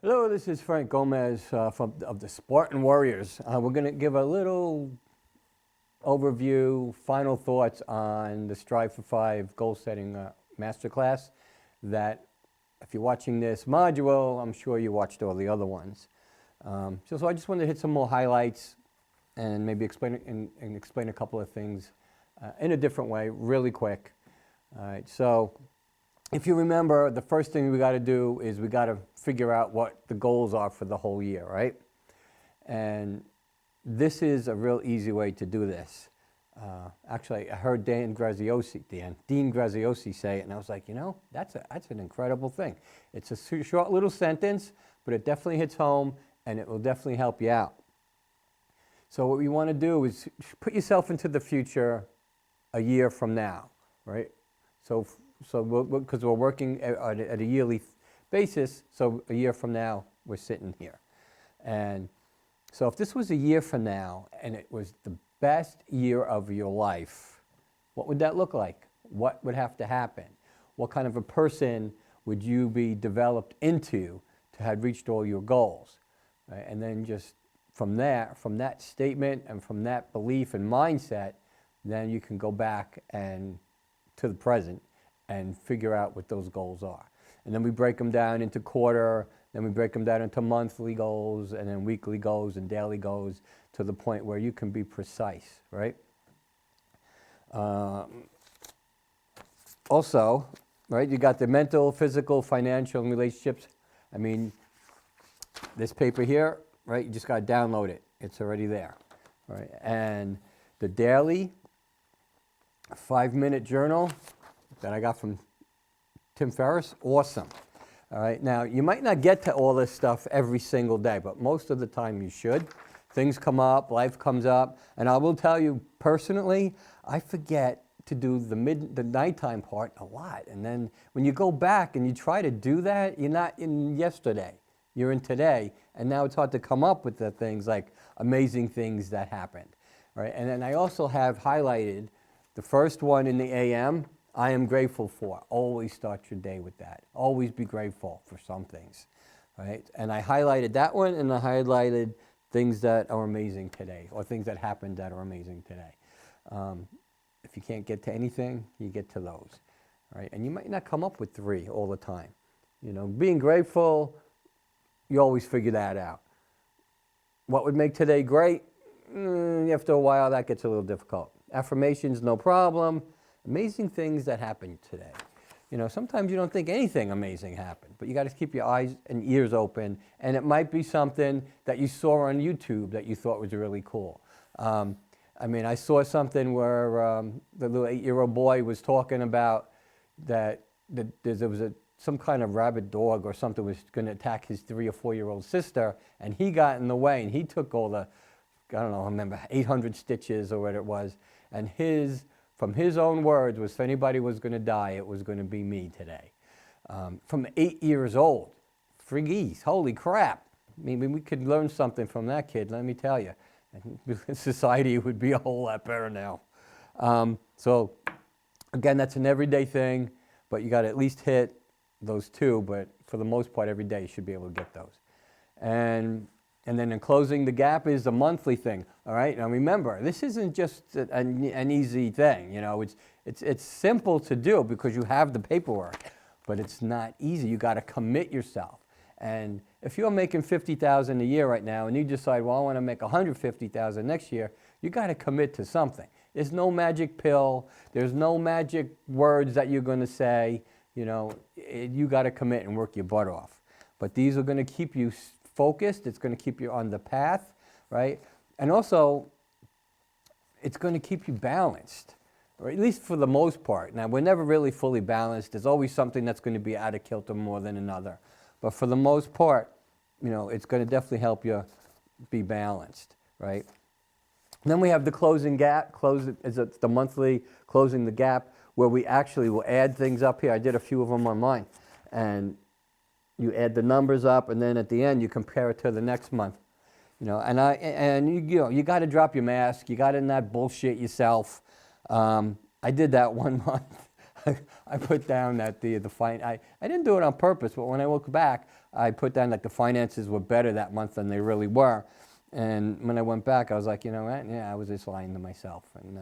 Hello, this is Frank Gomez of the Spartan Warriors. We're going to give a little overview, final thoughts on the Strive for 5 goal setting masterclass that if you're watching this module, I'm sure you watched all the other ones. So I just wanted to hit some more highlights and maybe explain explain a couple of things in a different way, really quick. All right, so if you remember, the first thing we got to do is we got to figure out what the goals are for the whole year, right? And this is a real easy way to do this. Actually, I heard Dean Graziosi say it, and I was like, you know, that's an incredible thing. It's a short little sentence, but it definitely hits home, and it will definitely help you out. So what we want to do is put yourself into the future a year from now, right? So because we're working at a yearly basis, so a year from now, we're sitting here. And so if this was a year from now and it was the best year of your life, what would that look like? What would have to happen? What kind of a person would you be developed into to have reached all your goals? Right? And then just from that statement and from that belief and mindset, then you can go back and to the present and figure out what those goals are. And then we break them down into quarter, then we break them down into monthly goals, and then weekly goals and daily goals to the point where you can be precise, right? Also, right, you got the mental, physical, financial, and relationships. I mean, this paper here, right, you just got to download it. It's already there, right? And the daily 5-minute journal that I got from Tim Ferriss, awesome. All right, now you might not get to all this stuff every single day, but most of the time you should. Things come up, life comes up, and I will tell you personally, I forget to do the nighttime part a lot. And then when you go back and you try to do that, you're not in yesterday, you're in today, and now it's hard to come up with the things like amazing things that happened. Right? And then I also have highlighted the first one in the AM, I am grateful for. Always start your day with that. Always be grateful for some things, right? And I highlighted that one, and I highlighted things that are amazing today, or things that happened that are amazing today. If you can't get to anything, you get to those, right? And you might not come up with 3 all the time. You know, being grateful, you always figure that out. What would make today great? After a while, that gets a little difficult. Affirmations, no problem. Amazing things that happened today. You know, sometimes you don't think anything amazing happened, but you got to keep your eyes and ears open, and it might be something that you saw on YouTube that you thought was really cool. I mean, I saw something where the little 8-year-old boy was talking about that there was some kind of rabid dog or something was going to attack his 3 or 4-year-old sister, and he got in the way, and he took all the, I don't know, I remember 800 stitches or what it was, and from his own words was, if anybody was going to die, it was going to be me today. From 8 years old. Friggies, holy crap. I mean, we could learn something from that kid, let me tell you. Society would be a whole lot better now. So, again, that's an everyday thing, but you got to at least hit those 2, but for the most part, every day you should be able to get those. And then in closing the gap is a monthly thing, all right? Now remember, this isn't just an easy thing, you know, it's simple to do because you have the paperwork, but it's not easy. You got to commit yourself. And if you're making $50,000 a year right now and you decide, well, I want to make $150,000 next year, you got to commit to something. There's no magic pill. There's no magic words that you're going to say. You know, you got to commit and work your butt off. But these are going to keep you focused, it's going to keep you on the path, right? And also, it's going to keep you balanced, or at least for the most part. Now, we're never really fully balanced. There's always something that's going to be out of kilter more than another. But for the most part, you know, it's going to definitely help you be balanced, right? And then we have the closing gap, the monthly closing the gap, where we actually will add things up here. I did a few of them on mine. And you add the numbers up, and then at the end you compare it to the next month. You know, and you got to drop your mask. You got to not bullshit yourself. I did that one month. I put down that the fine. I didn't do it on purpose, but when I look back, I put down that the finances were better that month than they really were. And when I went back, I was like, you know what? Yeah, I was just lying to myself. And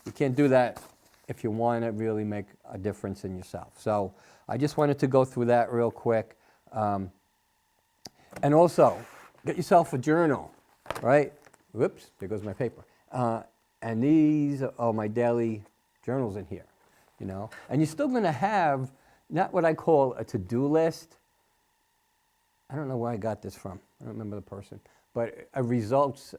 you can't do that if you want to really make a difference in yourself. So I just wanted to go through that real quick. And also, get yourself a journal, right? Whoops, there goes my paper. And these are my daily journals in here, you know. And you're still going to have, not what I call a to-do list. I don't know where I got this from. I don't remember the person. But a results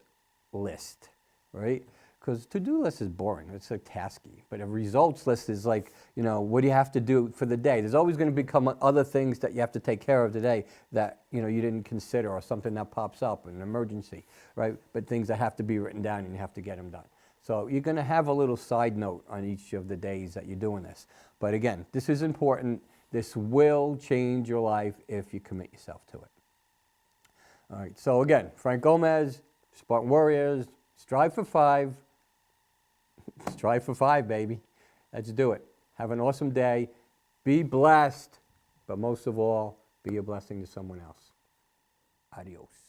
list, right? Because to-do list is boring. It's like tasky. But a results list is like, you know, what do you have to do for the day? There's always going to become other things that you have to take care of today that, you know, you didn't consider, or something that pops up, an emergency, right? But things that have to be written down and you have to get them done. So you're going to have a little side note on each of the days that you're doing this. But again, this is important. This will change your life if you commit yourself to it. All right, so again, Frank Gomez, Spartan Warriors, strive for 5. Strive for 5, baby. Let's do it. Have an awesome day. Be blessed, but most of all, be a blessing to someone else. Adios.